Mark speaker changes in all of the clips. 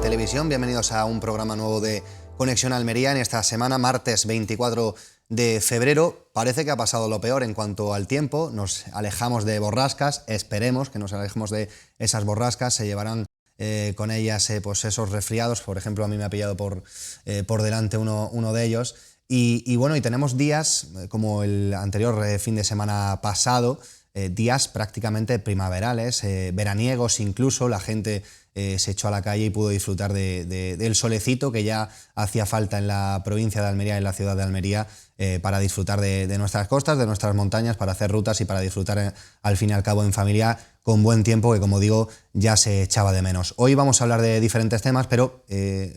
Speaker 1: Televisión. Bienvenidos a un programa nuevo de Conexión Almería en esta semana, martes 24 de febrero. Parece que ha pasado lo peor en cuanto al tiempo. Nos alejamos de borrascas, esperemos que nos alejemos de esas borrascas. Se llevarán con ellas pues esos resfriados. Por ejemplo, a mí me ha pillado por delante uno de ellos. Y bueno, y tenemos días como el anterior fin de semana pasado, días prácticamente primaverales, veraniegos incluso. La gente se echó a la calle y pudo disfrutar del solecito que ya hacía falta en la provincia de Almería, en la ciudad de Almería, para disfrutar de nuestras costas, de nuestras montañas, para hacer rutas y para disfrutar al fin y al cabo en familia con buen tiempo, que como digo ya se echaba de menos. Hoy vamos a hablar de diferentes temas, pero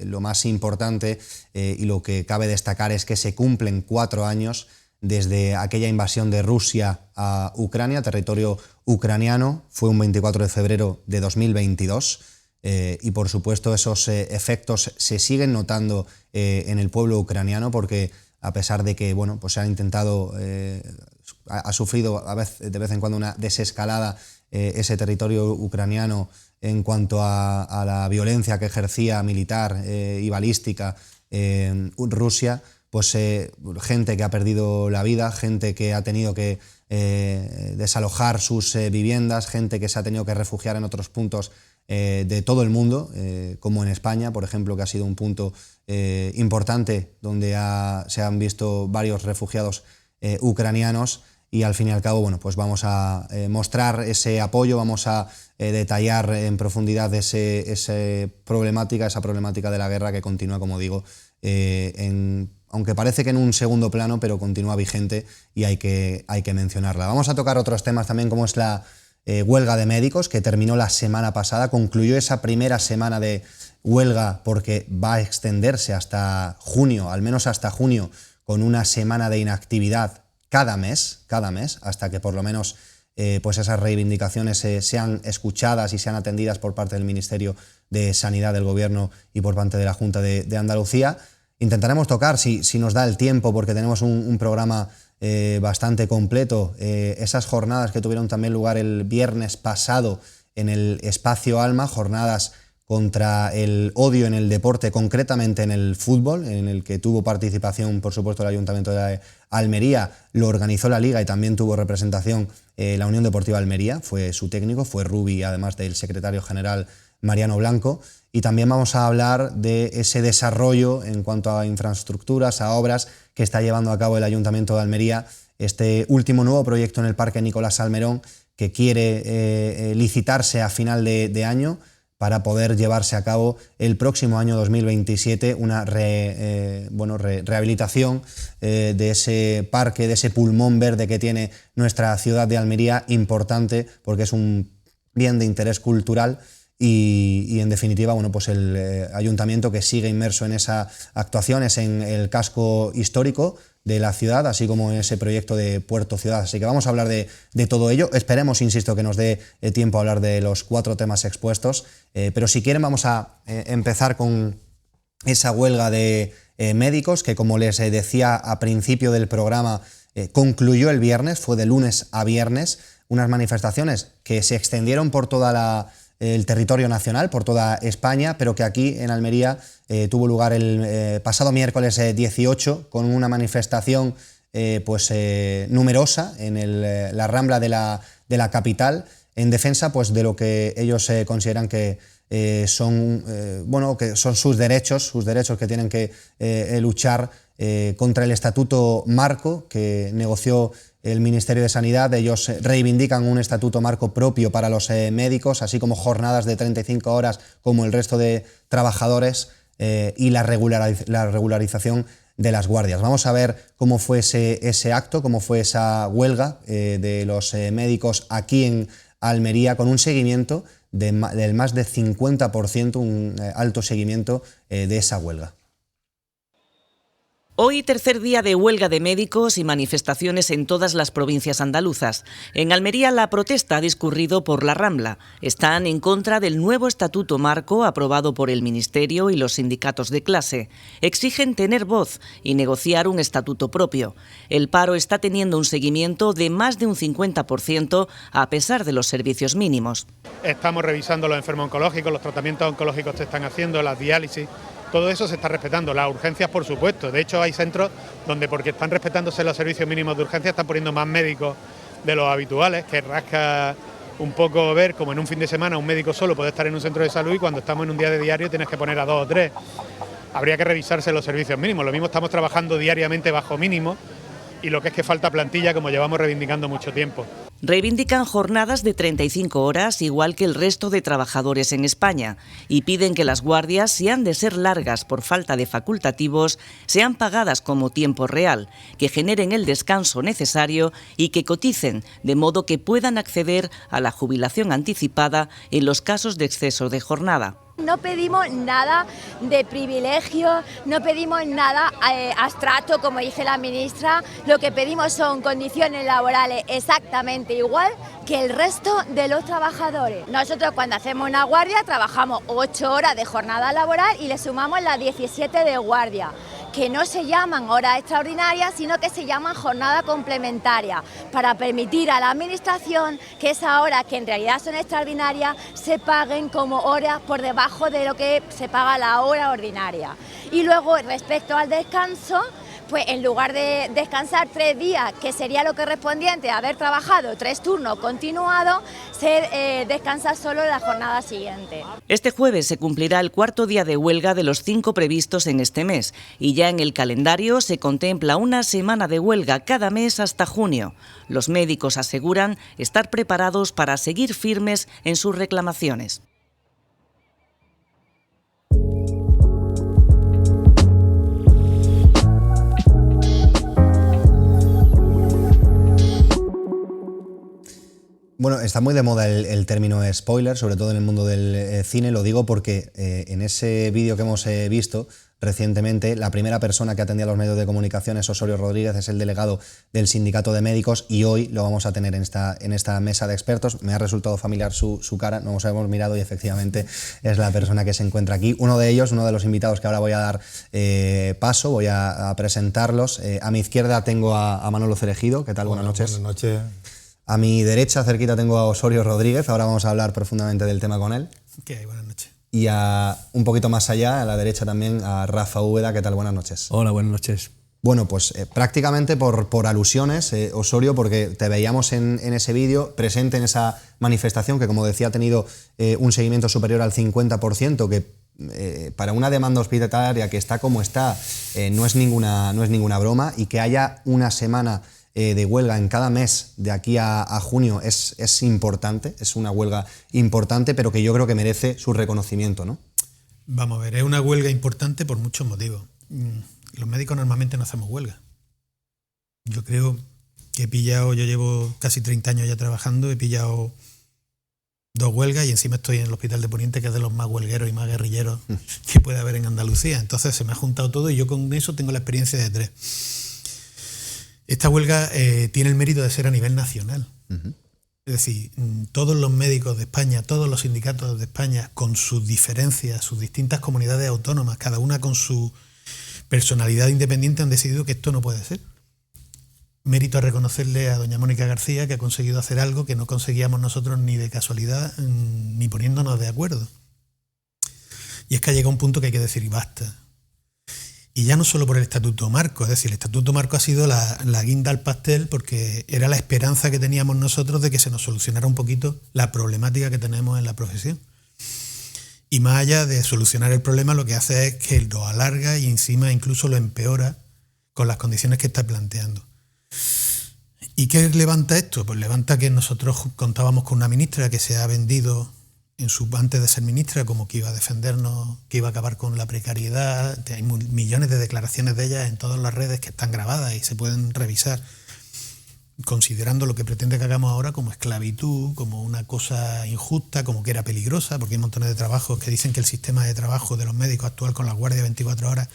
Speaker 1: lo más importante y lo que cabe destacar es que se cumplen 4 años desde aquella invasión de Rusia a Ucrania, territorio ucraniano. Fue un 24 de febrero de 2022. Y por supuesto esos efectos se siguen notando en el pueblo ucraniano, porque a pesar de que bueno, pues se ha intentado, ha sufrido de vez en cuando una desescalada ese territorio ucraniano en cuanto a la violencia que ejercía militar y balística Rusia, pues gente que ha perdido la vida, gente que ha tenido que desalojar sus viviendas, gente que se ha tenido que refugiar en otros puntos de todo el mundo, como en España, por ejemplo, que ha sido un punto importante donde se han visto varios refugiados ucranianos. Y al fin y al cabo, bueno, pues vamos a mostrar ese apoyo, vamos a detallar en profundidad esa problemática de la guerra que continúa, como digo, aunque parece que en un segundo plano, pero continúa vigente y hay que mencionarla. Vamos a tocar otros temas también, como es la huelga de médicos, que terminó la semana pasada. Concluyó esa primera semana de huelga porque va a extenderse hasta junio, al menos hasta junio, con una semana de inactividad cada mes, hasta que por lo menos pues esas reivindicaciones sean escuchadas y sean atendidas por parte del Ministerio de Sanidad del Gobierno y por parte de la Junta de Andalucía. Intentaremos tocar, si nos da el tiempo, porque tenemos un programa bastante completo, esas jornadas que tuvieron también lugar el viernes pasado en el Espacio Alma, jornadas contra el odio en el deporte, concretamente en el fútbol, en el que tuvo participación, por supuesto, el Ayuntamiento de Almería, lo organizó la Liga y también tuvo representación la Unión Deportiva Almería, fue su técnico, fue Rubi, además del secretario general Mariano Blanco. Y también vamos a hablar de ese desarrollo en cuanto a infraestructuras, a obras que está llevando a cabo el Ayuntamiento de Almería, este último nuevo proyecto en el Parque Nicolás Salmerón, que quiere licitarse a final de año, para poder llevarse a cabo el próximo año 2027 una rehabilitación de ese parque, de ese pulmón verde que tiene nuestra ciudad de Almería, importante porque es un bien de interés cultural y en definitiva, bueno, pues el ayuntamiento que sigue inmerso en esas actuaciones en el casco histórico de la ciudad, así como en ese proyecto de Puerto Ciudad. Así que vamos a hablar de todo ello. Esperemos, insisto, que nos dé tiempo a hablar de los 4 temas expuestos, pero si quieren vamos a empezar con esa huelga de médicos que, como les decía a principio del programa, concluyó el viernes, fue de lunes a viernes, unas manifestaciones que se extendieron por toda el territorio nacional, por toda España, pero que aquí en Almería tuvo lugar el pasado miércoles 18 con una manifestación numerosa en la Rambla de la capital, en defensa pues de lo que ellos consideran que son sus derechos que tienen que luchar contra el Estatuto Marco que negoció el Ministerio de Sanidad. Ellos reivindican un estatuto marco propio para los médicos, así como jornadas de 35 horas como el resto de trabajadores y la regularización de las guardias. Vamos a ver cómo fue ese acto, cómo fue esa huelga de los médicos aquí en Almería, con un seguimiento del más de 50%, un alto seguimiento de esa huelga.
Speaker 2: Hoy, tercer día de huelga de médicos y manifestaciones en todas las provincias andaluzas. En Almería, la protesta ha discurrido por la Rambla. Están en contra del nuevo Estatuto Marco aprobado por el Ministerio y los sindicatos de clase. Exigen tener voz y negociar un estatuto propio. El paro está teniendo un seguimiento de más de un 50% a pesar de los servicios mínimos.
Speaker 3: Estamos revisando los enfermos oncológicos, los tratamientos oncológicos que se están haciendo, las diálisis. Todo eso se está respetando, las urgencias por supuesto. De hecho hay centros donde, porque están respetándose los servicios mínimos de urgencia, están poniendo más médicos de los habituales, que rasca un poco ver como en un fin de semana un médico solo puede estar en un centro de salud y cuando estamos en un día de diario tienes que poner a 2 o 3. Habría que revisarse los servicios mínimos, lo mismo estamos trabajando diariamente bajo mínimo y lo que es que falta plantilla, como llevamos reivindicando mucho tiempo.
Speaker 2: Reivindican jornadas de 35 horas, igual que el resto de trabajadores en España, y piden que las guardias, si han de ser largas por falta de facultativos, sean pagadas como tiempo real, que generen el descanso necesario y que coticen, de modo que puedan acceder a la jubilación anticipada en los casos de exceso de jornada.
Speaker 4: No pedimos nada de privilegio, no pedimos nada abstracto, como dice la ministra. Lo que pedimos son condiciones laborales exactamente igual que el resto de los trabajadores. Nosotros cuando hacemos una guardia trabajamos 8 horas de jornada laboral y le sumamos las 17 de guardia, que no se llaman horas extraordinarias, sino que se llaman jornada complementaria, para permitir a la administración que esas horas, que en realidad son extraordinarias, se paguen como horas por debajo de lo que se paga la hora ordinaria. Y luego, respecto al descanso, pues en lugar de descansar 3 días, que sería lo correspondiente a haber trabajado 3 turnos continuados, se descansa solo la jornada siguiente.
Speaker 2: Este jueves se cumplirá el 4º día de huelga de los 5 previstos en este mes y ya en el calendario se contempla una semana de huelga cada mes hasta junio. Los médicos aseguran estar preparados para seguir firmes en sus reclamaciones.
Speaker 1: Bueno, está muy de moda el término spoiler, sobre todo en el mundo del cine. Lo digo porque en ese vídeo que hemos visto recientemente, la primera persona que atendía a los medios de comunicación es Osorio Rodríguez, es el delegado del Sindicato de Médicos, y hoy lo vamos a tener en esta mesa de expertos. Me ha resultado familiar su cara, nos hemos mirado y efectivamente es la persona que se encuentra aquí. Uno de ellos, uno de los invitados que ahora voy a dar paso, voy a presentarlos. A mi izquierda tengo a Manolo Cereijido. ¿Qué tal? Buenas noches.
Speaker 5: Buenas noches.
Speaker 1: A mi derecha, cerquita, tengo a Osorio Rodríguez. Ahora vamos a hablar profundamente del tema con él.
Speaker 5: ¿Qué hay? Buenas noches.
Speaker 1: Y un poquito más allá, a la derecha también, a Rafa Úbeda. ¿Qué tal? Buenas noches.
Speaker 5: Hola, buenas noches.
Speaker 1: Bueno, pues prácticamente por alusiones, Osorio, porque te veíamos en ese vídeo, presente en esa manifestación que, como decía, ha tenido un seguimiento superior al 50%, que para una demanda hospitalaria que está como está, no es ninguna broma, y que haya una semana de huelga en cada mes de aquí a junio es importante, es una huelga importante, pero que yo creo que merece su reconocimiento, ¿no?
Speaker 5: Vamos a ver, es una huelga importante por muchos motivos. Los médicos normalmente no hacemos huelga. Yo creo que yo llevo casi 30 años ya trabajando, he pillado 2 huelgas y encima estoy en el Hospital de Poniente, que es de los más huelgueros y más guerrilleros que puede haber en Andalucía. Entonces se me ha juntado todo y yo con eso tengo la experiencia de 3. Esta huelga tiene el mérito de ser a nivel nacional. Uh-huh. Es decir, todos los médicos de España, todos los sindicatos de España, con sus diferencias, sus distintas comunidades autónomas, cada una con su personalidad independiente, han decidido que esto no puede ser. Mérito a reconocerle a doña Mónica García, que ha conseguido hacer algo que no conseguíamos nosotros ni de casualidad, ni poniéndonos de acuerdo. Y es que ha llegado un punto que hay que decir, y basta. Y ya no solo por el Estatuto Marco, es decir, el Estatuto Marco ha sido la guinda al pastel, porque era la esperanza que teníamos nosotros de que se nos solucionara un poquito la problemática que tenemos en la profesión. Y más allá de solucionar el problema, lo que hace es que lo alarga y encima incluso lo empeora con las condiciones que está planteando. ¿Y qué levanta esto? Pues levanta que nosotros contábamos con una ministra que se ha vendido antes de ser ministra como que iba a defendernos, que iba a acabar con la precariedad. Hay millones de declaraciones de ella en todas las redes que están grabadas y se pueden revisar, considerando lo que pretende que hagamos ahora como esclavitud, como una cosa injusta, como que era peligrosa, porque hay montones de trabajos que dicen que el sistema de trabajo de los médicos actual con la guardia 24 horas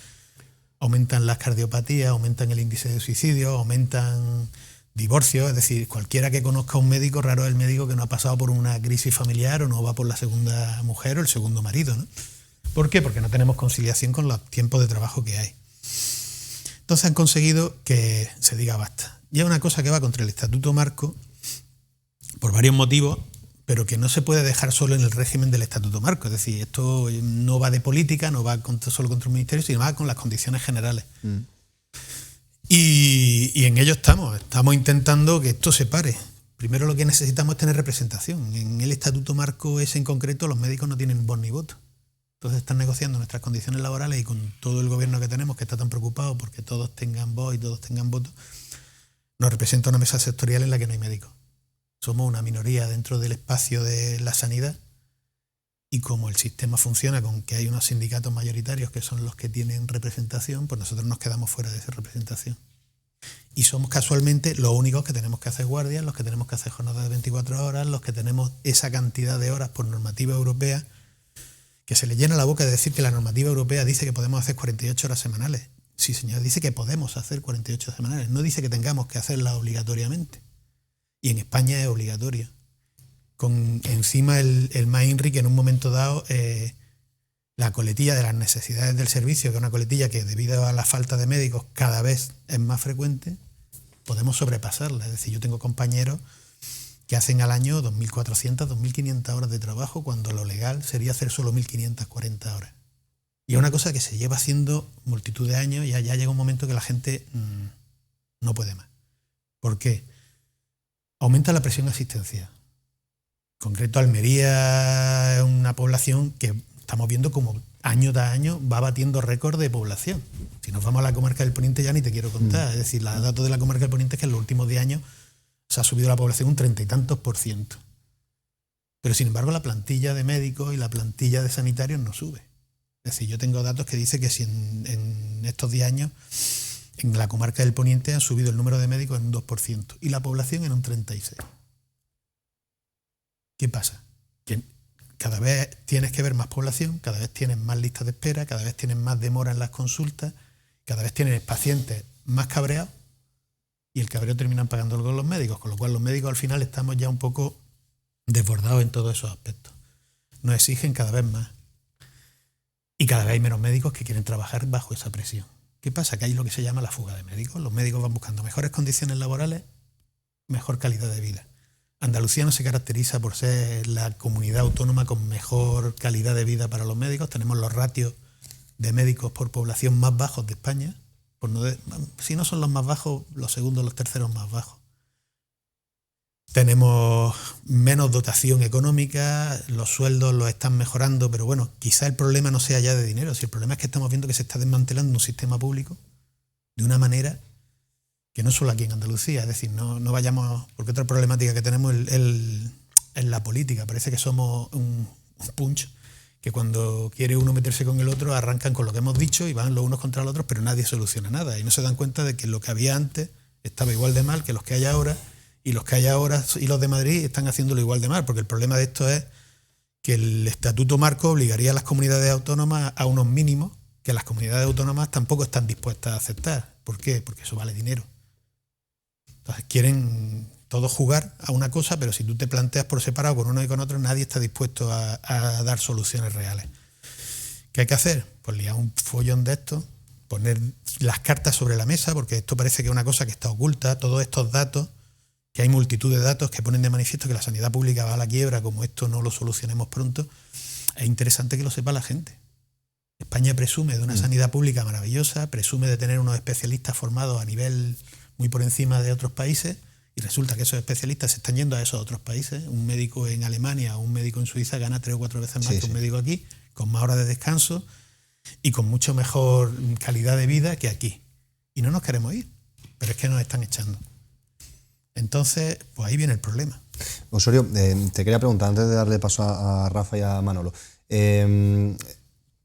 Speaker 5: aumentan las cardiopatías, aumentan el índice de suicidio, aumentan divorcios. Es decir, cualquiera que conozca a un médico, raro es el médico que no ha pasado por una crisis familiar o no va por la segunda mujer o el segundo marido, ¿no? ¿Por qué? Porque no tenemos conciliación con los tiempos de trabajo que hay. Entonces han conseguido que se diga basta. Y es una cosa que va contra el Estatuto Marco por varios motivos, pero que no se puede dejar solo en el régimen del Estatuto Marco. Es decir, esto no va de política, no va solo contra un ministerio, sino va con las condiciones generales. Y en ello estamos intentando que esto se pare. Primero lo que necesitamos es tener representación. En el Estatuto Marco ese en concreto los médicos no tienen voz ni voto. Entonces están negociando nuestras condiciones laborales y con todo el gobierno que tenemos, que está tan preocupado porque todos tengan voz y todos tengan voto, nos representa una mesa sectorial en la que no hay médicos. Somos una minoría dentro del espacio de la sanidad y como el sistema funciona con que hay unos sindicatos mayoritarios que son los que tienen representación, pues nosotros nos quedamos fuera de esa representación. Y somos casualmente los únicos que tenemos que hacer guardias, los que tenemos que hacer jornadas de 24 horas, los que tenemos esa cantidad de horas por normativa europea, que se le llena la boca de decir que la normativa europea dice que podemos hacer 48 horas semanales. Sí, señor, dice que podemos hacer 48 semanales, no dice que tengamos que hacerlas obligatoriamente. Y en España es obligatorio. Con encima el MAINRI, que en un momento dado la coletilla de las necesidades del servicio, que es una coletilla que debido a la falta de médicos cada vez es más frecuente, podemos sobrepasarla. Es decir, yo tengo compañeros que hacen al año 2.400, 2.500 horas de trabajo, cuando lo legal sería hacer solo 1.540 horas. Y es una cosa que se lleva haciendo multitud de años y ya llega un momento que la gente no puede más. ¿Por qué? Aumenta la presión asistencial. En concreto, Almería es una población que estamos viendo como año tras año va batiendo récord de población. Si nos vamos a la comarca del Poniente ya ni te quiero contar. Es decir, los datos de la comarca del Poniente es que en los últimos 10 años se ha subido la población un 30 y tantos %. Pero sin embargo la plantilla de médicos y la plantilla de sanitarios no sube. Es decir, yo tengo datos que dicen que si en estos 10 años en la comarca del Poniente han subido el número de médicos en un 2% y la población en un 36%. ¿Qué pasa? Que cada vez tienes que ver más población, cada vez tienes más listas de espera, cada vez tienes más demora en las consultas, cada vez tienes pacientes más cabreados y el cabreo terminan pagándolo con los médicos, con lo cual los médicos al final estamos ya un poco desbordados en todos esos aspectos. Nos exigen cada vez más y cada vez hay menos médicos que quieren trabajar bajo esa presión. ¿Qué pasa? Que hay lo que se llama la fuga de médicos. Los médicos van buscando mejores condiciones laborales, mejor calidad de vida. Andalucía no se caracteriza por ser la comunidad autónoma con mejor calidad de vida para los médicos. Tenemos los ratios de médicos por población más bajos de España. Si no son los más bajos, los segundos, los terceros más bajos. Tenemos menos dotación económica, los sueldos los están mejorando, pero bueno, quizá el problema no sea ya de dinero, si el problema es que estamos viendo que se está desmantelando un sistema público de una manera que no solo aquí en Andalucía, es decir, no vayamos, porque otra problemática que tenemos es la política, parece que somos un punch, que cuando quiere uno meterse con el otro arrancan con lo que hemos dicho y van los unos contra los otros, pero nadie soluciona nada y no se dan cuenta de que lo que había antes estaba igual de mal que los que hay ahora. Y los que hay ahora y los de Madrid están haciéndolo igual de mal, porque el problema de esto es que el Estatuto Marco obligaría a las comunidades autónomas a unos mínimos que las comunidades autónomas tampoco están dispuestas a aceptar. ¿Por qué? Porque eso vale dinero. Entonces quieren todos jugar a una cosa, pero si tú te planteas por separado con uno y con otro, nadie está dispuesto a dar soluciones reales. ¿Qué hay que hacer? Pues liar un follón de esto, poner las cartas sobre la mesa, porque esto parece que es una cosa que está oculta, todos estos datos, que hay multitud de datos que ponen de manifiesto que la sanidad pública va a la quiebra, como esto no lo solucionemos pronto, es interesante que lo sepa la gente. España presume de una sanidad pública maravillosa, presume de tener unos especialistas formados a nivel muy por encima de otros países y resulta que esos especialistas se están yendo a esos otros países. Un médico en Alemania o un médico en Suiza gana 3 o 4 veces más que un médico aquí, con más horas de descanso y con mucho mejor calidad de vida que aquí. Y no nos queremos ir, pero es que nos están echando. Entonces, pues ahí viene el problema.
Speaker 1: Osorio, te quería preguntar, antes de darle paso a Rafa y a Manolo,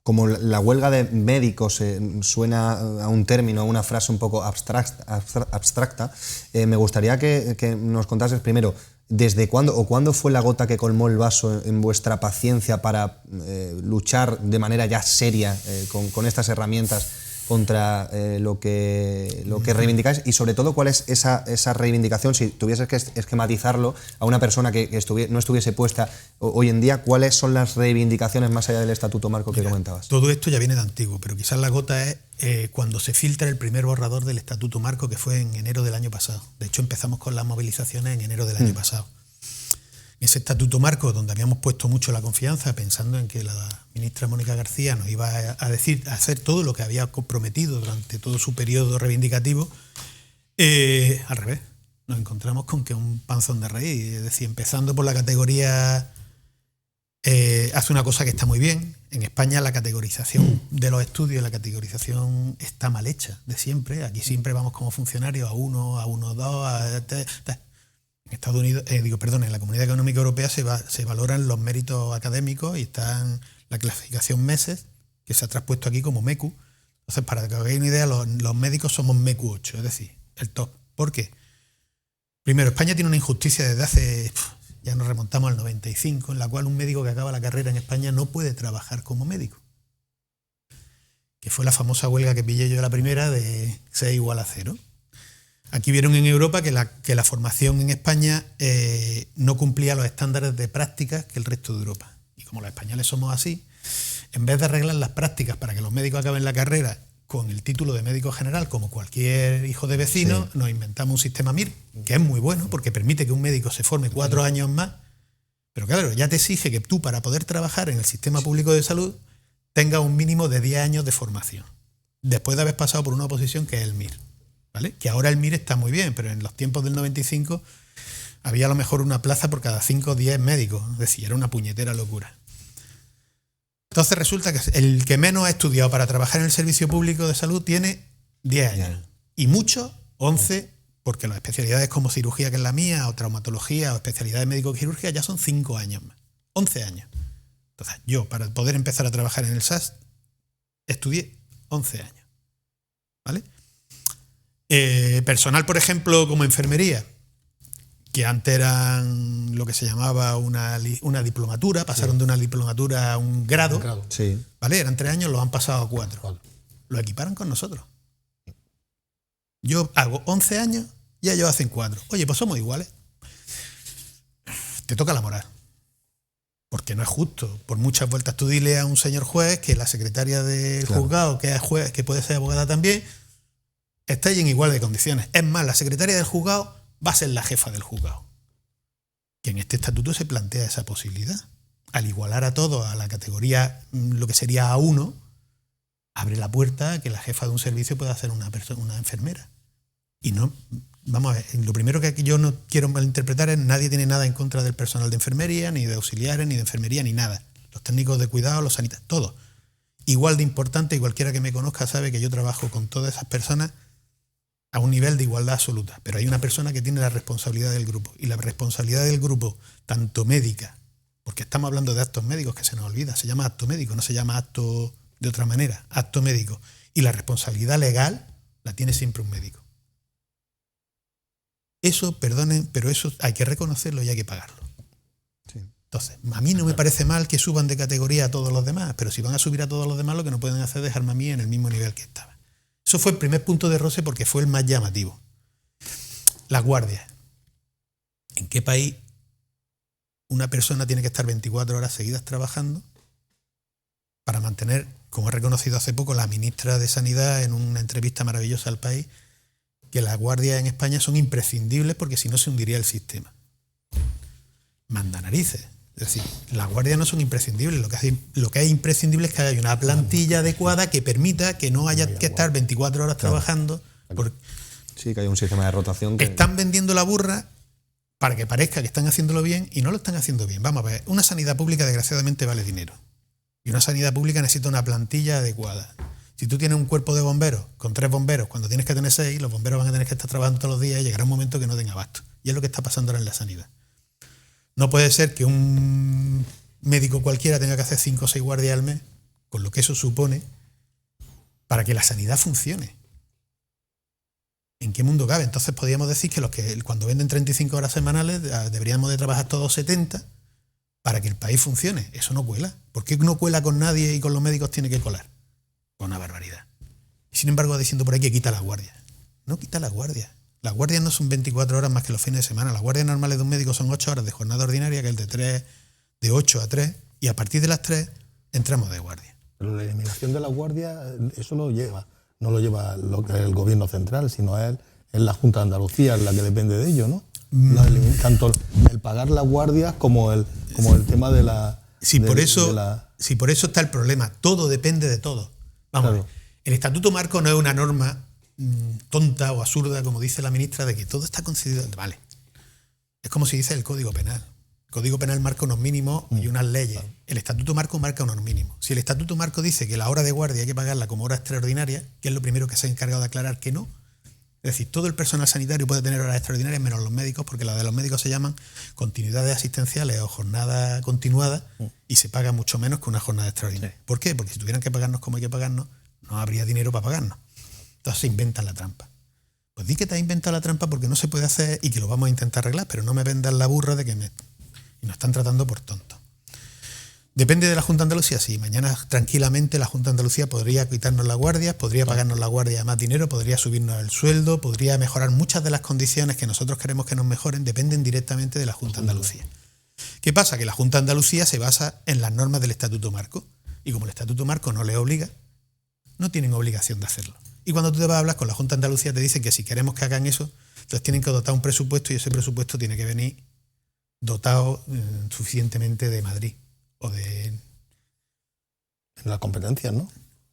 Speaker 1: como la huelga de médicos suena a un término, a una frase un poco abstracta, me gustaría que nos contases primero, ¿desde cuándo o cuándo fue la gota que colmó el vaso en vuestra paciencia para luchar de manera ya seria con estas herramientas contra lo que reivindicáis, y sobre todo cuál es esa reivindicación, si tuvieses que esquematizarlo a una persona que no estuviese puesta hoy en día, cuáles son las reivindicaciones más allá del estatuto marco que comentabas.
Speaker 5: Todo esto ya viene de antiguo, pero quizás la gota es cuando se filtra el primer borrador del estatuto marco, que fue en enero del año pasado. De hecho, empezamos con las movilizaciones en enero del año pasado. Ese estatuto marco, donde habíamos puesto mucho la confianza, pensando en que la ministra Mónica García nos iba a hacer todo lo que había comprometido durante todo su periodo reivindicativo, al revés. Nos encontramos con que un panzón de raíz, es decir, empezando por la categoría, hace una cosa que está muy bien. En España la categorización de los estudios, la categorización está mal hecha de siempre. Aquí siempre vamos como funcionarios A1, A1, 2, A3. En Estados Unidos, en la Comunidad Económica Europea se valoran los méritos académicos y está en la clasificación MESES, que se ha traspuesto aquí como MECU. Entonces, para que os hagáis una idea, los médicos somos MECU 8, es decir, el top. ¿Por qué? Primero, España tiene una injusticia desde hace, ya nos remontamos al 95, en la cual un médico que acaba la carrera en España no puede trabajar como médico. Que fue la famosa huelga que pillé yo la primera de 6 igual a 0. Aquí vieron en Europa que la formación en España no cumplía los estándares de prácticas que el resto de Europa. Y como los españoles somos así, en vez de arreglar las prácticas para que los médicos acaben la carrera con el título de médico general, como cualquier hijo de vecino, nos inventamos un sistema MIR, que es muy bueno porque permite que un médico se forme 4 años más, pero claro, ya te exige que tú, para poder trabajar en el sistema público de salud, tengas un mínimo de 10 años de formación, después de haber pasado por una oposición que es el MIR. ¿Vale? Que ahora el MIR está muy bien, pero en los tiempos del 95 había a lo mejor una plaza por cada 5 o 10 médicos, es decir, era una puñetera locura. Entonces resulta que el que menos ha estudiado para trabajar en el servicio público de salud tiene 10 años, y muchos 11, porque las especialidades como cirugía, que es la mía, o traumatología, o especialidades médico-quirúrgica ya son 5 años más, 11 años. Entonces yo, para poder empezar a trabajar en el SAS, estudié 11 años, ¿vale? Personal, por ejemplo, como enfermería, que antes eran lo que se llamaba una diplomatura, pasaron de una diplomatura a un grado, ¿vale? Eran 3 años, los han pasado a 4. Lo equiparan con nosotros. Yo hago 11 años y ellos hacen 4. Oye, pues somos iguales. Te toca la moral. Porque no es justo. Por muchas vueltas tú dile a un señor juez que la secretaria del juzgado, que es juez, que puede ser abogada también, está en igual de condiciones. Es más, la secretaria del juzgado va a ser la jefa del juzgado. Que en este estatuto se plantea esa posibilidad. Al igualar a todos a la categoría, lo que sería A1, abre la puerta a que la jefa de un servicio pueda ser una enfermera. Y no, vamos a ver, lo primero que yo no quiero malinterpretar es: nadie tiene nada en contra del personal de enfermería, ni de auxiliares, ni de enfermería, ni nada. Los técnicos de cuidado, los sanitarios, todo. Igual de importante, y cualquiera que me conozca sabe que yo trabajo con todas esas personas a un nivel de igualdad absoluta, pero hay una persona que tiene la responsabilidad del grupo, y la responsabilidad del grupo, tanto médica, porque estamos hablando de actos médicos que se nos olvida, se llama acto médico, no se llama acto de otra manera, acto médico, y la responsabilidad legal la tiene siempre un médico. Eso, perdonen, pero eso hay que reconocerlo y hay que pagarlo. Entonces, a mí no me parece mal que suban de categoría a todos los demás, pero si van a subir a todos los demás, lo que no pueden hacer es dejarme a mí en el mismo nivel que estaba. Eso fue el primer punto de roce porque fue el más llamativo. Las guardias. ¿En qué país una persona tiene que estar 24 horas seguidas trabajando para mantener, como ha reconocido hace poco la ministra de Sanidad en una entrevista maravillosa al País, que las guardias en España son imprescindibles porque si no se hundiría el sistema? Manda narices. Es decir, las guardias no son imprescindibles. Lo que es imprescindible es que haya una plantilla adecuada que permita que no haya que estar 24 horas trabajando.
Speaker 1: Sí, que haya un sistema de rotación.
Speaker 5: Están vendiendo la burra para que parezca que están haciéndolo bien y no lo están haciendo bien. Vamos a ver, una sanidad pública desgraciadamente vale dinero. Y una sanidad pública necesita una plantilla adecuada. Si tú tienes un cuerpo de bomberos con 3 bomberos, cuando tienes que tener 6, los bomberos van a tener que estar trabajando todos los días y llegará un momento que no den abasto. Y es lo que está pasando ahora en la sanidad. No puede ser que un médico cualquiera tenga que hacer 5 o 6 guardias al mes, con lo que eso supone, para que la sanidad funcione. ¿En qué mundo cabe? Entonces podríamos decir que los que cuando venden 35 horas semanales deberíamos de trabajar todos 70 para que el país funcione. Eso no cuela. ¿Por qué no cuela con nadie y con los médicos tiene que colar? Pues una barbaridad. Y sin embargo va diciendo por ahí que quita la guardia. No quita la guardia. Las guardias no son 24 horas más que los fines de semana. Las guardias normales de un médico son 8 horas de jornada ordinaria, que es de 8 a 3, y a partir de las 3 entramos de guardia.
Speaker 6: Pero la eliminación de la guardia, eso no lo lleva lo que es el gobierno central, sino es la Junta de Andalucía la que depende de ello, ¿no? Tanto el pagar las guardias como el tema de la...
Speaker 5: Por eso está el problema. Todo depende de todo. Vamos a ver. El Estatuto Marco no es una norma tonta o absurda, como dice la ministra, de que todo está concedido. Vale. Es como si dice el Código Penal. El Código Penal marca unos mínimos y unas leyes. El Estatuto Marco marca unos mínimos. Si el Estatuto Marco dice que la hora de guardia hay que pagarla como hora extraordinaria, que es lo primero que se ha encargado de aclarar que no. Es decir, todo el personal sanitario puede tener horas extraordinarias menos los médicos, porque las de los médicos se llaman continuidades asistenciales o jornada continuada y se paga mucho menos que una jornada extraordinaria. ¿Por qué? Porque si tuvieran que pagarnos como hay que pagarnos, no habría dinero para pagarnos. Entonces se inventan la trampa. Pues di que te has inventado la trampa porque no se puede hacer y que lo vamos a intentar arreglar, pero no me vendas la burra de que y nos están tratando por tontos. Depende de la Junta de Andalucía, sí. Mañana tranquilamente la Junta de Andalucía podría quitarnos las guardias, podría pagarnos la guardia a más dinero, podría subirnos el sueldo, podría mejorar muchas de las condiciones que nosotros queremos que nos mejoren, dependen directamente de la Junta de Andalucía. ¿Qué pasa? Que la Junta de Andalucía se basa en las normas del Estatuto Marco y como el Estatuto Marco no les obliga, no tienen obligación de hacerlo. Y cuando tú te vas a hablar con la Junta de Andalucía te dicen que si queremos que hagan eso, entonces tienen que dotar un presupuesto y ese presupuesto tiene que venir dotado suficientemente de Madrid. O de...
Speaker 6: En las competencias, ¿no?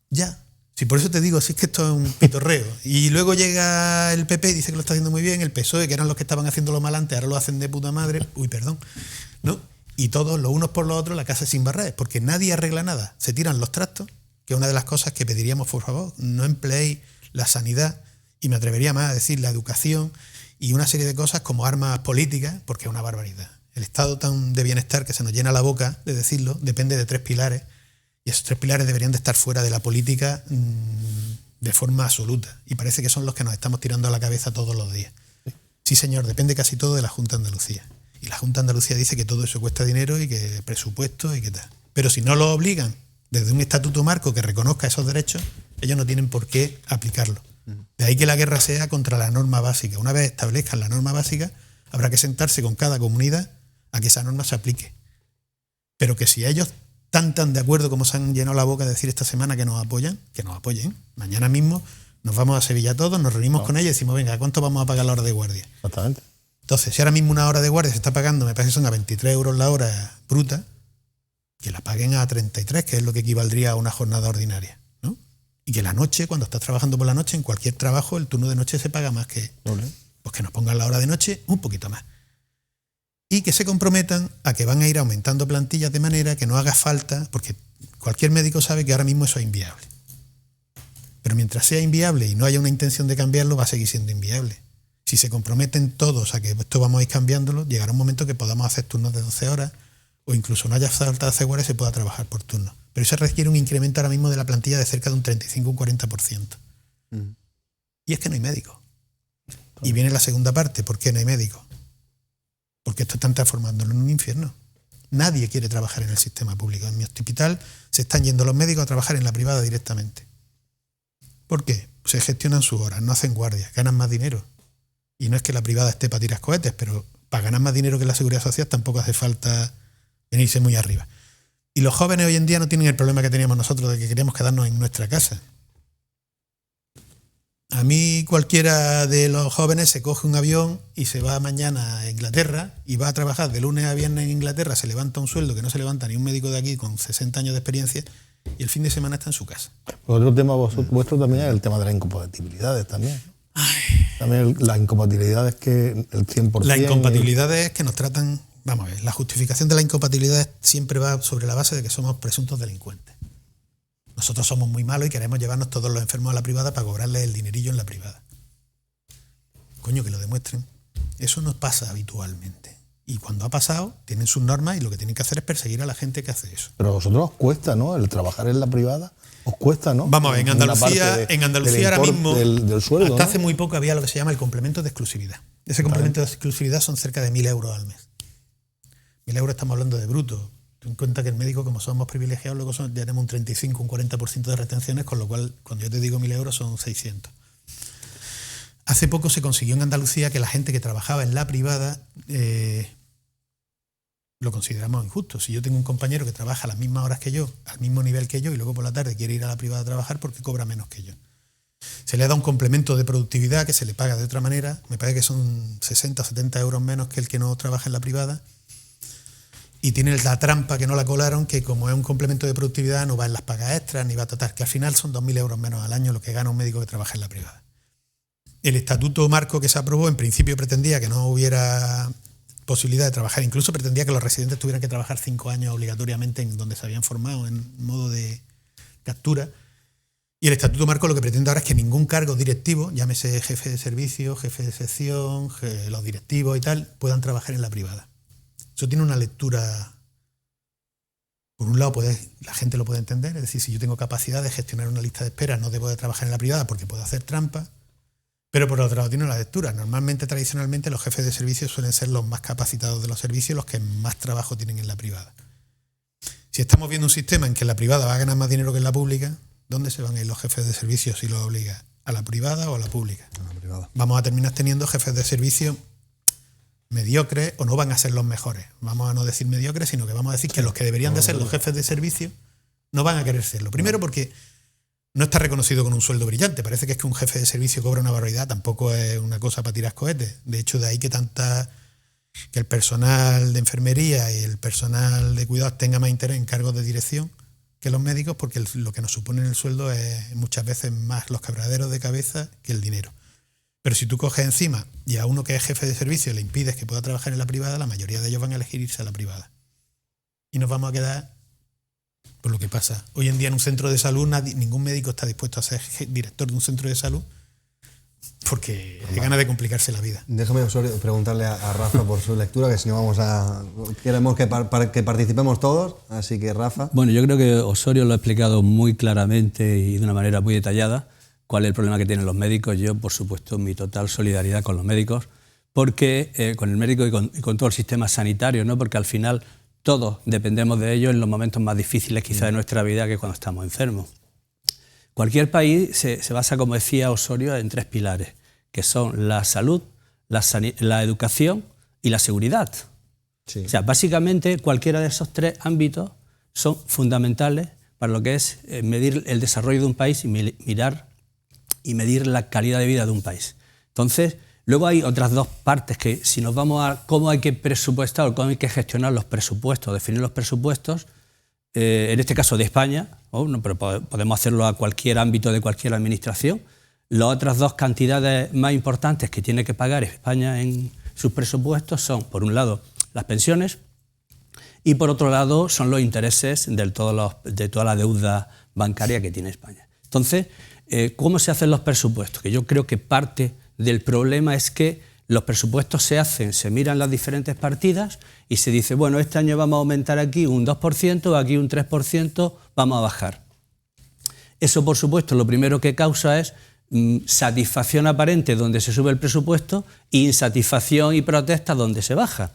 Speaker 5: Ya. Sí, por eso te digo, si es que esto es un pitorreo. Y luego llega el PP y dice que lo está haciendo muy bien, el PSOE, que eran los que estaban haciéndolo mal antes, ahora lo hacen de puta madre. Uy, perdón. ¿No? Y todos, los unos por los otros, la casa sin barrer, porque nadie arregla nada. Se tiran los trastos, que es una de las cosas que pediríamos, por favor, no empleéis la sanidad, y me atrevería más a decir la educación, y una serie de cosas como armas políticas, porque es una barbaridad. El estado tan de bienestar que se nos llena la boca de decirlo depende de 3 pilares y esos 3 pilares deberían de estar fuera de la política de forma absoluta y parece que son los que nos estamos tirando a la cabeza todos los días. Sí, señor, depende casi todo de la Junta de Andalucía y la Junta de Andalucía dice que todo eso cuesta dinero y que presupuesto y que tal. Pero si no lo obligan desde un estatuto marco que reconozca esos derechos, ellos no tienen por qué aplicarlo. De ahí que la guerra sea contra la norma básica. Una vez establezcan la norma básica, habrá que sentarse con cada comunidad a que esa norma se aplique. Pero que si ellos están tan de acuerdo como se han llenado la boca de decir esta semana que nos apoyan, que nos apoyen. Mañana mismo nos vamos a Sevilla todos, nos reunimos con ellos y decimos, venga, ¿cuánto vamos a pagar la hora de guardia?
Speaker 6: Exactamente.
Speaker 5: Entonces, si ahora mismo una hora de guardia se está pagando, me parece que son a 23 euros la hora bruta, que la paguen a 33, que es lo que equivaldría a una jornada ordinaria, ¿no? Y que la noche, cuando estás trabajando por la noche, en cualquier trabajo, el turno de noche se paga más que... Pues que nos pongan la hora de noche un poquito más. Y que se comprometan a que van a ir aumentando plantillas de manera que no haga falta, porque cualquier médico sabe que ahora mismo eso es inviable. Pero mientras sea inviable y no haya una intención de cambiarlo, va a seguir siendo inviable. Si se comprometen todos a que esto vamos a ir cambiándolo, llegará un momento que podamos hacer turnos de 12 horas o incluso no haya falta de hacer guardia y se pueda trabajar por turno. Pero eso requiere un incremento ahora mismo de la plantilla de cerca de un 35 o un 40%. Y es que no hay médicos. Y viene la segunda parte, ¿por qué no hay médicos? Porque esto están transformándolo en un infierno. Nadie quiere trabajar en el sistema público. En mi hospital se están yendo los médicos a trabajar en la privada directamente. ¿Por qué? Se gestionan sus horas, no hacen guardias, ganan más dinero. Y no es que la privada esté para tirar cohetes, pero para ganar más dinero que la Seguridad Social tampoco hace falta venirse muy arriba. Y los jóvenes hoy en día no tienen el problema que teníamos nosotros de que queríamos quedarnos en nuestra casa. A mí cualquiera de los jóvenes se coge un avión y se va mañana a Inglaterra y va a trabajar de lunes a viernes en Inglaterra, se levanta un sueldo que no se levanta ni un médico de aquí con 60 años de experiencia y el fin de semana está en su casa.
Speaker 6: Otro tema vuestro también es el tema de las incompatibilidades también. También las incompatibilidades que el 100%...
Speaker 5: Las incompatibilidades es que nos tratan... Vamos a ver, la justificación de las incompatibilidades siempre va sobre la base de que somos presuntos delincuentes. Nosotros somos muy malos y queremos llevarnos todos los enfermos a la privada para cobrarles el dinerillo en la privada. Coño, que lo demuestren. Eso no pasa habitualmente. Y cuando ha pasado, tienen sus normas y lo que tienen que hacer es perseguir a la gente que hace eso.
Speaker 6: Pero a vosotros os cuesta, ¿no? El trabajar en la privada os cuesta, ¿no?
Speaker 5: Vamos a ver, en Andalucía ahora mismo,
Speaker 6: del sueldo,
Speaker 5: hasta
Speaker 6: ¿no?
Speaker 5: hace muy poco había lo que se llama el complemento de exclusividad. Ese complemento de exclusividad son cerca de 1.000 euros al mes. 1.000 euros estamos hablando de bruto. Ten en cuenta que el médico, como somos privilegiados, luego ya tenemos un 35, un 40% de retenciones, con lo cual, cuando yo te digo 1.000 euros, son 600. Hace poco se consiguió en Andalucía que la gente que trabajaba en la privada lo consideramos injusto. Si yo tengo un compañero que trabaja a las mismas horas que yo, al mismo nivel que yo, y luego por la tarde quiere ir a la privada a trabajar porque cobra menos que yo. Se le da un complemento de productividad que se le paga de otra manera, me parece que son 60 o 70 euros menos que el que no trabaja en la privada, y tiene la trampa que no la colaron, que como es un complemento de productividad no va en las pagas extras, ni va a tratar, que al final son 2.000 euros menos al año lo que gana un médico que trabaja en la privada. El estatuto marco que se aprobó en principio pretendía que no hubiera posibilidad de trabajar, incluso pretendía que los residentes tuvieran que trabajar 5 años obligatoriamente en donde se habían formado en modo de captura. Y el estatuto marco lo que pretende ahora es que ningún cargo directivo, llámese jefe de servicio, jefe de sección, los directivos y tal, puedan trabajar en la privada. Eso tiene una lectura, por un lado la gente lo puede entender, es decir, si yo tengo capacidad de gestionar una lista de espera no debo de trabajar en la privada porque puedo hacer trampa, pero por otro lado tiene una lectura. Normalmente, tradicionalmente, los jefes de servicio suelen ser los más capacitados de los servicios, los que más trabajo tienen en la privada. Si estamos viendo un sistema en que la privada va a ganar más dinero que en la pública, ¿dónde se van a ir los jefes de servicio si los obliga? ¿A la privada o a la pública?
Speaker 1: A la privada.
Speaker 5: Vamos a terminar teniendo jefes de servicio mediocres o no van a ser los mejores. Vamos a no decir mediocres, sino que vamos a decir que los que deberían de ser los jefes de servicio no van a querer serlo. Primero porque no está reconocido con un sueldo brillante. Parece que es que un jefe de servicio cobra una barbaridad, tampoco es una cosa para tirar cohetes. De hecho, de ahí que el personal de enfermería y el personal de cuidados tenga más interés en cargos de dirección que los médicos, porque lo que nos supone en el sueldo es muchas veces más los quebraderos de cabeza que el dinero. Pero si tú coges encima y a uno que es jefe de servicio le impides que pueda trabajar en la privada, la mayoría de ellos van a elegir irse a la privada. Y nos vamos a quedar por lo que pasa. Hoy en día en un centro de salud ningún médico está dispuesto a ser director de un centro de salud porque hay ganas de complicarse la vida.
Speaker 1: Déjame, Osorio, preguntarle a Rafa por su lectura, que si no queremos que participemos todos, así que Rafa.
Speaker 7: Bueno, yo creo que Osorio lo ha explicado muy claramente y de una manera muy detallada cuál es el problema que tienen los médicos. Yo, por supuesto, mi total solidaridad con los médicos, porque con el médico y con todo el sistema sanitario, ¿no? Porque al final todos dependemos de ellos en los momentos más difíciles quizá de nuestra vida, que cuando estamos enfermos. Cualquier país se basa, como decía Osorio, en 3 pilares, que son la salud, la educación y la seguridad. Sí. O sea, básicamente cualquiera de esos 3 ámbitos son fundamentales para lo que es medir el desarrollo de un país y medir la calidad de vida de un país. Entonces, luego hay otras 2 partes que, si nos vamos a cómo hay que presupuestar o cómo hay que gestionar los presupuestos, definir los presupuestos, en este caso de España, pero podemos hacerlo a cualquier ámbito de cualquier administración. Las otras 2 cantidades más importantes que tiene que pagar España en sus presupuestos son, por un lado, las pensiones y, por otro lado, son los intereses de toda la deuda bancaria que tiene España. Entonces, ¿cómo se hacen los presupuestos? Que yo creo que parte del problema es que los presupuestos se miran las diferentes partidas y se dice, bueno, este año vamos a aumentar aquí un 2%, aquí un 3%, vamos a bajar. Eso, por supuesto, lo primero que causa es satisfacción aparente donde se sube el presupuesto e insatisfacción y protesta donde se baja.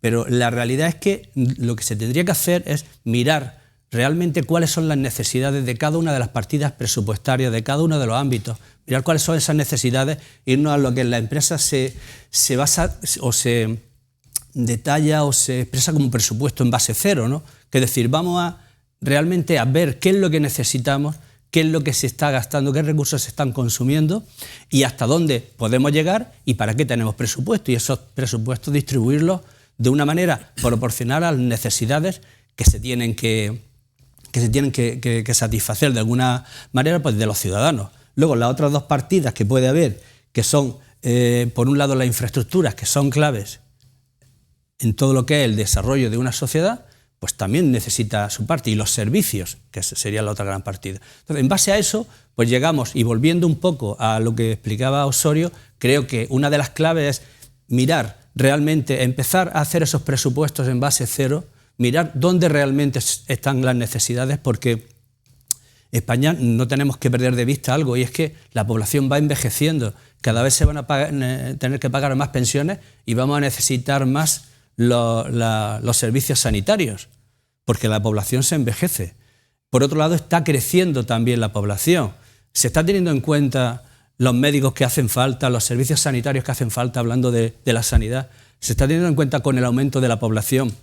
Speaker 7: Pero la realidad es que lo que se tendría que hacer es mirar realmente cuáles son las necesidades de cada una de las partidas presupuestarias, de cada uno de los ámbitos, mirar cuáles son esas necesidades, irnos a lo que en la empresa se basa o se detalla o se expresa como un presupuesto en base cero, ¿no? Que es decir, vamos realmente a ver qué es lo que necesitamos, qué es lo que se está gastando, qué recursos se están consumiendo y hasta dónde podemos llegar y para qué tenemos presupuesto, y esos presupuestos distribuirlos de una manera proporcional a las necesidades que se tienen que satisfacer de alguna manera, pues, de los ciudadanos. Luego, las otras 2 partidas que puede haber, que son, por un lado, las infraestructuras, que son claves en todo lo que es el desarrollo de una sociedad, pues también necesita su parte, y los servicios, que sería la otra gran partida. Entonces, en base a eso, pues llegamos, y volviendo un poco a lo que explicaba Osorio, creo que una de las claves es mirar realmente, empezar a hacer esos presupuestos en base cero, mirar dónde realmente están las necesidades, porque España no tenemos que perder de vista algo, y es que la población va envejeciendo, cada vez se van a tener que pagar más pensiones y vamos a necesitar más los servicios sanitarios, porque la población se envejece. Por otro lado, está creciendo también la población. Se está teniendo en cuenta los médicos que hacen falta, los servicios sanitarios que hacen falta, hablando de la sanidad. Se está teniendo en cuenta con el aumento de la población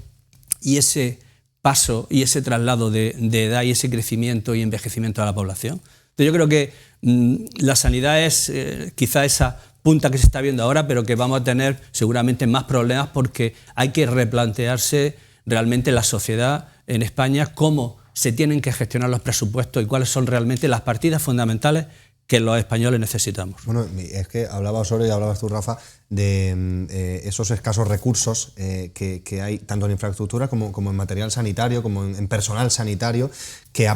Speaker 7: y ese paso y ese traslado de edad y ese crecimiento y envejecimiento de la población. Entonces yo creo que la sanidad es quizá esa punta que se está viendo ahora, pero que vamos a tener seguramente más problemas porque hay que replantearse realmente la sociedad en España, cómo se tienen que gestionar los presupuestos y cuáles son realmente las partidas fundamentales que los españoles necesitamos.
Speaker 1: Bueno, es que hablabas tú, Rafa, de esos escasos recursos que hay tanto en infraestructura como en material sanitario, como en personal sanitario, que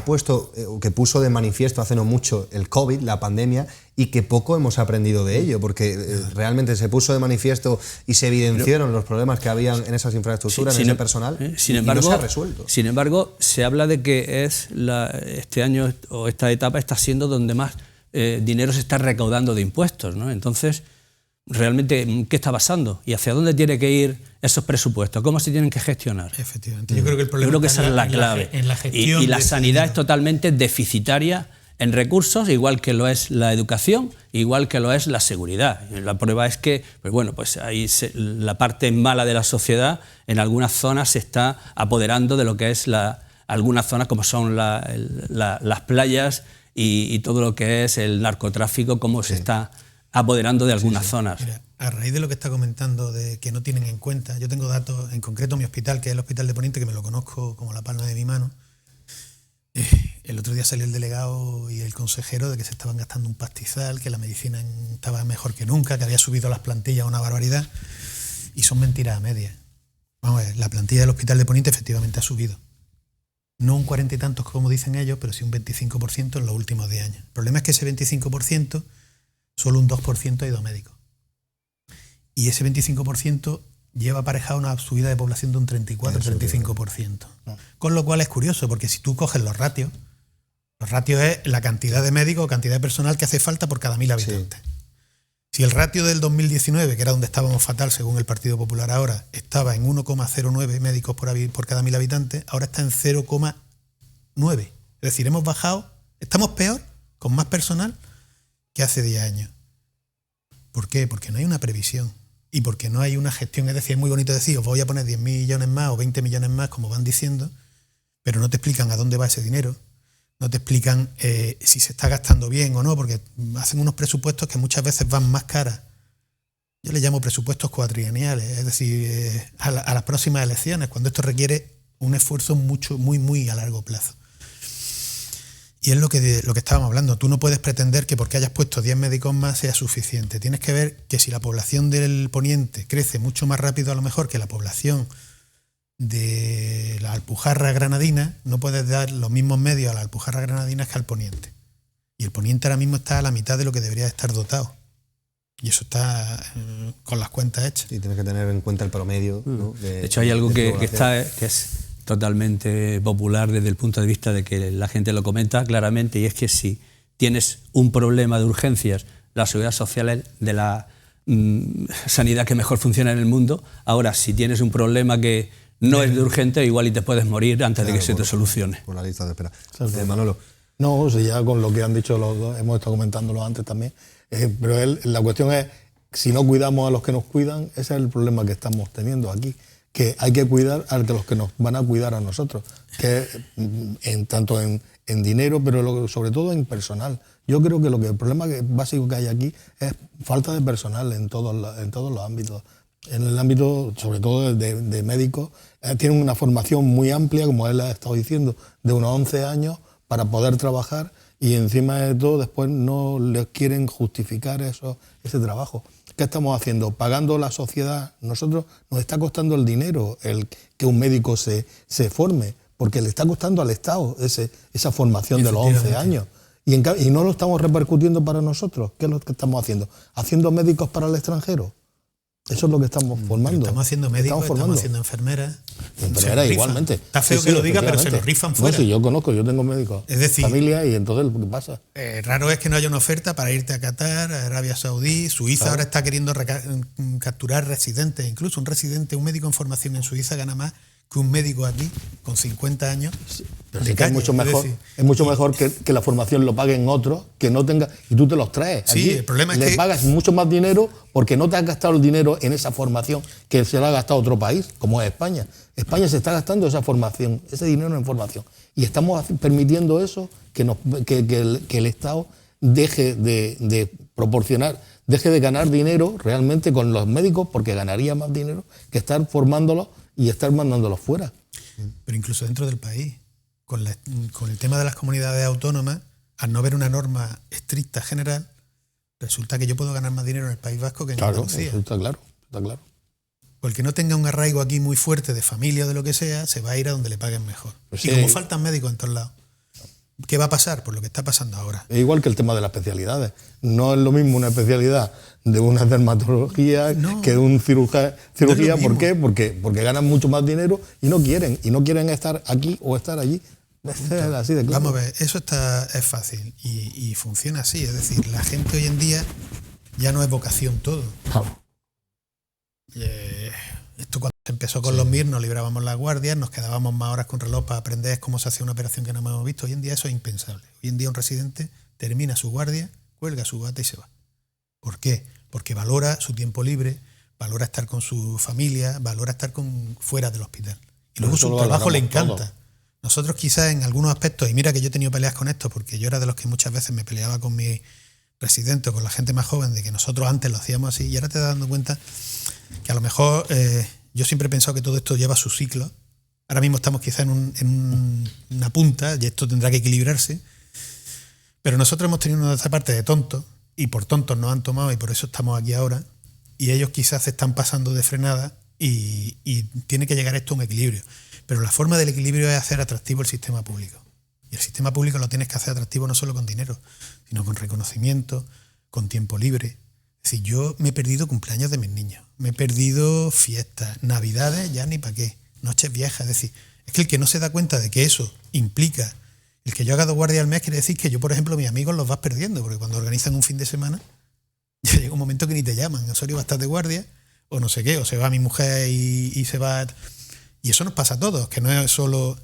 Speaker 1: puso de manifiesto hace no mucho el COVID, la pandemia, y que poco hemos aprendido de ello, porque realmente se puso de manifiesto y se evidenciaron los problemas que habían en esas infraestructuras, en ese personal, y no se ha resuelto.
Speaker 7: Sin embargo, se habla de que este año o esta etapa está siendo donde más dinero se está recaudando de impuestos, ¿no? Entonces, realmente, ¿qué está pasando? ¿Y hacia dónde tienen que ir esos presupuestos? ¿Cómo se tienen que gestionar?
Speaker 5: Efectivamente. Yo creo que el problema
Speaker 7: esa es la clave.
Speaker 5: En la gestión
Speaker 7: y la sanidad es totalmente deficitaria en recursos, igual que lo es la educación, igual que lo es la seguridad. La prueba es que, pues ahí la parte mala de la sociedad en algunas zonas se está apoderando de lo que es algunas zonas como son las playas y todo lo que es el narcotráfico, cómo se está apoderando de algunas zonas.
Speaker 5: Mira, a raíz de lo que está comentando, de que no tienen en cuenta, yo tengo datos, en concreto mi hospital, que es el Hospital de Poniente, que me lo conozco como la palma de mi mano. El otro día salió el delegado y el consejero de que se estaban gastando un pastizal, que la medicina estaba mejor que nunca, que había subido las plantillas a una barbaridad, y son mentiras a medias. Vamos a ver, la plantilla del Hospital de Poniente efectivamente ha subido. No un 40 y tantos como dicen ellos, pero sí un 25% en los últimos 10 años. El problema es que ese 25%, solo un 2% ha ido a médicos. Y ese 25% lleva aparejado una subida de población de un 34-35%. Con lo cual es curioso, porque si tú coges los ratios es la cantidad de médicos o cantidad de personal que hace falta por cada 1.000 habitantes. Sí. Si el ratio del 2019, que era donde estábamos fatal según el Partido Popular ahora, estaba en 1,09 médicos por cada 1.000 habitantes, ahora está en 0,9. Es decir, hemos bajado, estamos peor, con más personal, que hace 10 años. ¿Por qué? Porque no hay una previsión y porque no hay una gestión. Es decir, es muy bonito decir, os voy a poner 10 millones más o 20 millones más, como van diciendo, pero no te explican a dónde va ese dinero. No te explican si se está gastando bien o no, porque hacen unos presupuestos que muchas veces van más caras. Yo le llamo presupuestos cuatrienales, es decir, a las próximas elecciones, cuando esto requiere un esfuerzo muy a largo plazo. Y es lo que estábamos hablando. Tú no puedes pretender que porque hayas puesto 10 médicos más sea suficiente. Tienes que ver que si la población del Poniente crece mucho más rápido a lo mejor que la población de la Alpujarra Granadina, no puedes dar los mismos medios a la Alpujarra Granadina que al Poniente. Y el Poniente ahora mismo está a la mitad de lo que debería estar dotado. Y eso está con las cuentas hechas.
Speaker 1: Y tienes que tener en cuenta el promedio. ¿no?
Speaker 7: De hecho, hay algo que es totalmente popular desde el punto de vista de que la gente lo comenta claramente, y es que si tienes un problema de urgencias, la seguridad social es de la sanidad que mejor funciona en el mundo. Ahora, si tienes un problema que no es de urgente, igual y te puedes morir antes de que se te solucione.
Speaker 1: Por la lista de espera. Manolo.
Speaker 6: No, si ya con lo que han dicho los dos, hemos estado comentándolo antes también, pero la cuestión es, si no cuidamos a los que nos cuidan, ese es el problema que estamos teniendo aquí, que hay que cuidar a los que nos van a cuidar a nosotros, que tanto en dinero, pero sobre todo en personal. Yo creo que el problema básico que hay aquí es falta de personal en todos los ámbitos. En el ámbito, sobre todo de médicos, tienen una formación muy amplia, como él ha estado diciendo, de unos 11 años para poder trabajar, y encima de todo después no les quieren justificar ese trabajo. ¿Qué estamos haciendo? Pagando la sociedad. Nosotros nos está costando el dinero el que un médico se forme, porque le está costando al Estado esa formación de los 11 años. Y no lo estamos repercutiendo para nosotros. ¿Qué es lo que estamos haciendo? ¿Haciendo médicos para el extranjero? Eso es lo que estamos formando.
Speaker 5: Estamos haciendo médicos, estamos haciendo enfermeras.
Speaker 6: Enfermeras igualmente.
Speaker 5: Está feo que lo diga, pero se lo rifan fuera.
Speaker 6: No, sí, yo conozco, yo tengo médicos.
Speaker 5: Es decir,
Speaker 6: familia, y entonces, ¿qué pasa?
Speaker 5: Raro es que no haya una oferta para irte a Qatar, a Arabia Saudí. Suiza ahora está queriendo capturar residentes. Incluso un médico en formación en Suiza gana más que un médico aquí, con 50 años,
Speaker 6: pero sí que es mucho mejor que la formación lo paguen otros, que no tenga, y tú te los traes.
Speaker 5: Sí,
Speaker 6: aquí
Speaker 5: el problema es
Speaker 6: le
Speaker 5: que
Speaker 6: pagas mucho más dinero porque no te has gastado el dinero en esa formación que se lo ha gastado otro país, como es España. España se está gastando esa formación, ese dinero en formación. Y estamos permitiendo eso, que el Estado deje de proporcionar, deje de ganar dinero realmente con los médicos, porque ganaría más dinero que estar formándolos y estar mandándolos fuera.
Speaker 5: Pero incluso dentro del país, con el tema de las comunidades autónomas, al no haber una norma estricta general, resulta que yo puedo ganar más dinero en el País Vasco que en Andalucía.
Speaker 6: Claro, está claro.
Speaker 5: Porque no tenga un arraigo aquí muy fuerte de familia o de lo que sea, se va a ir a donde le paguen mejor.
Speaker 6: Pues
Speaker 5: y como faltan médicos en todos lados, ¿qué va a pasar? Por lo que está pasando ahora.
Speaker 6: Es igual que el tema de las especialidades. No es lo mismo una especialidad de una dermatología que de un cirugía.
Speaker 5: No
Speaker 6: ¿Por qué? Porque ganan mucho más dinero y no quieren estar aquí o estar allí. Es así de claro.
Speaker 5: Vamos a ver, eso es fácil y funciona así. Es decir, la gente hoy en día ya no es vocación todo. Esto cuando se empezó con los MIR, nos librábamos las guardias, nos quedábamos más horas con reloj para aprender cómo se hacía una operación que no hemos visto. Hoy en día eso es impensable. Hoy en día un residente termina su guardia, cuelga su bata y se va. ¿Por qué? Porque valora su tiempo libre, valora estar con su familia, valora estar fuera del hospital. Y luego su trabajo le encanta. Todo. Nosotros quizás en algunos aspectos, y mira que yo he tenido peleas con esto, porque yo era de los que muchas veces me peleaba con mi residente o con la gente más joven, de que nosotros antes lo hacíamos así, y ahora te das dando cuenta que a lo mejor yo siempre he pensado que todo esto lleva su ciclo. Ahora mismo estamos quizá en una punta y esto tendrá que equilibrarse, pero nosotros hemos tenido una parte de tontos y por tontos nos han tomado y por eso estamos aquí ahora, y ellos quizás se están pasando de frenada y tiene que llegar esto a un equilibrio. Pero la forma del equilibrio es hacer atractivo el sistema público. Y el sistema público lo tienes que hacer atractivo no solo con dinero, sino con reconocimiento, con tiempo libre. Es decir, yo me he perdido cumpleaños de mis niños, me he perdido fiestas, navidades, ya ni para qué, noches viejas. Es decir, es que el que no se da cuenta de que eso implica el que yo haga 2 guardias al mes, quiere decir que yo, por ejemplo, mis amigos los vas perdiendo, porque cuando organizan un fin de semana, ya llega un momento que ni te llaman, Osorio va a estar de guardia, o no sé qué, o se va mi mujer y se va... Y eso nos pasa a todos, que no es solo...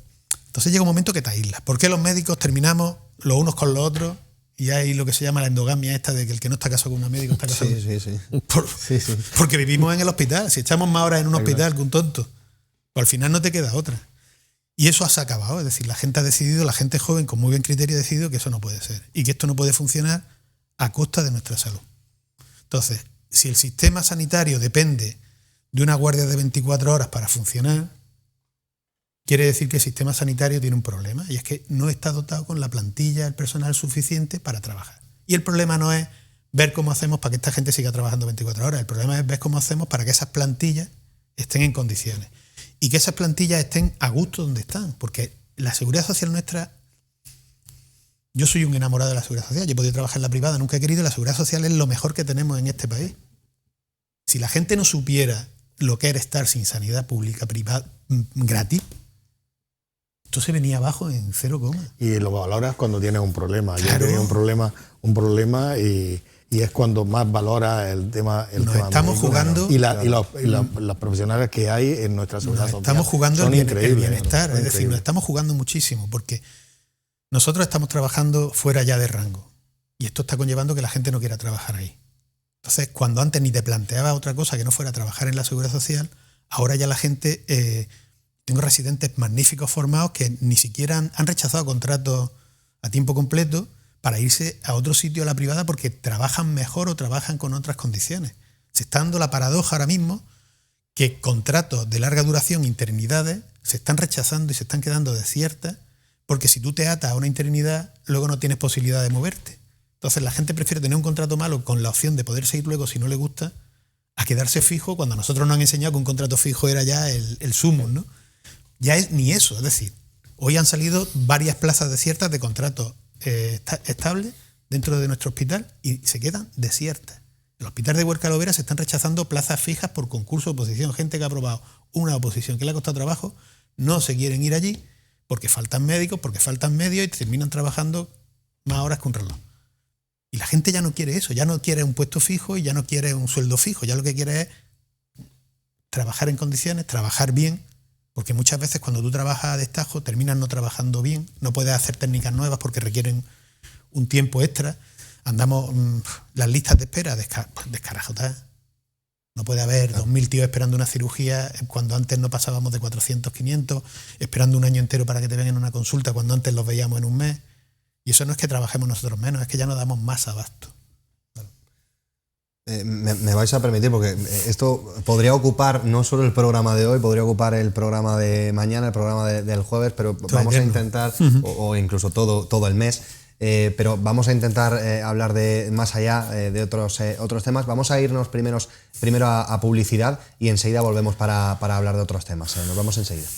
Speaker 5: Entonces llega un momento que te aíslas. ¿Por qué los médicos terminamos los unos con los otros? Y hay lo que se llama la endogamia esta de que el que no está casado con una médico está casado.
Speaker 1: Sí.
Speaker 5: Porque vivimos en el hospital. Si echamos más horas en un hospital que un tonto, pues al final no te queda otra. Y eso se ha acabado. Es decir, la gente ha decidido, la gente joven con muy buen criterio ha decidido que eso no puede ser. Y que esto no puede funcionar a costa de nuestra salud. Entonces, si el sistema sanitario depende de una guardia de 24 horas para funcionar, quiere decir que el sistema sanitario tiene un problema, y es que no está dotado con la plantilla, el personal suficiente para trabajar. Y el problema no es ver cómo hacemos para que esta gente siga trabajando 24 horas, el problema es ver cómo hacemos para que esas plantillas estén en condiciones y que esas plantillas estén a gusto donde están, porque la seguridad social nuestra... Yo soy un enamorado de la seguridad social, yo he podido trabajar en la privada, nunca he querido, la seguridad social es lo mejor que tenemos en este país. Si la gente no supiera lo que era estar sin sanidad pública, privada, gratis, esto se venía abajo en 0,
Speaker 6: y lo valoras cuando tienes un problema.
Speaker 5: Claro.
Speaker 6: Yo he tenido un problema y es cuando más valora el tema.
Speaker 5: Nos estamos jugando.
Speaker 6: Y los profesionales que hay en nuestra seguridad social.
Speaker 5: Estamos jugando
Speaker 6: son
Speaker 5: el
Speaker 6: increíbles,
Speaker 5: bienestar.
Speaker 6: son
Speaker 5: Es decir, nos estamos jugando muchísimo porque nosotros estamos trabajando fuera ya de rango. Y esto está conllevando que la gente no quiera trabajar ahí. Entonces, cuando antes ni te planteaba otra cosa que no fuera trabajar en la seguridad social, ahora ya la gente... Tengo residentes magníficos formados que ni siquiera han rechazado contratos a tiempo completo para irse a otro sitio a la privada porque trabajan mejor o trabajan con otras condiciones. Se está dando la paradoja ahora mismo que contratos de larga duración, interinidades, se están rechazando y se están quedando desiertas porque si tú te atas a una interinidad, luego no tienes posibilidad de moverte. Entonces la gente prefiere tener un contrato malo con la opción de poderse ir luego si no le gusta a quedarse fijo cuando a nosotros nos han enseñado que un contrato fijo era ya el sumum, ¿no? Ya es ni eso, es decir, hoy han salido varias plazas desiertas de contratos estables dentro de nuestro hospital y se quedan desiertas. En el hospital de Huerca Lovera se están rechazando plazas fijas por concurso de oposición. Gente que ha aprobado una oposición que le ha costado trabajo, no se quieren ir allí porque faltan médicos, porque faltan medios y terminan trabajando más horas que un reloj. Y la gente ya no quiere eso, ya no quiere un puesto fijo y ya no quiere un sueldo fijo, ya lo que quiere es trabajar en condiciones, trabajar bien, Porque muchas veces cuando tú trabajas a destajo terminas no trabajando bien, no puedes hacer técnicas nuevas porque requieren un tiempo extra. Andamos las listas de espera descarajotadas. No puede haber 2.000 tíos esperando una cirugía cuando antes no pasábamos de 400, 500, esperando un año entero para que te vean en una consulta cuando antes los veíamos en un mes. Y eso no es que trabajemos nosotros menos, es que ya no damos más abasto.
Speaker 1: Me vais a permitir, porque esto podría ocupar no solo el programa de hoy, podría ocupar el programa de mañana, el programa del jueves, pero vamos a intentar, o incluso todo el mes, pero vamos a intentar hablar de más allá de otros temas. Vamos a irnos primero a publicidad y enseguida volvemos para hablar de otros temas. Nos vemos enseguida.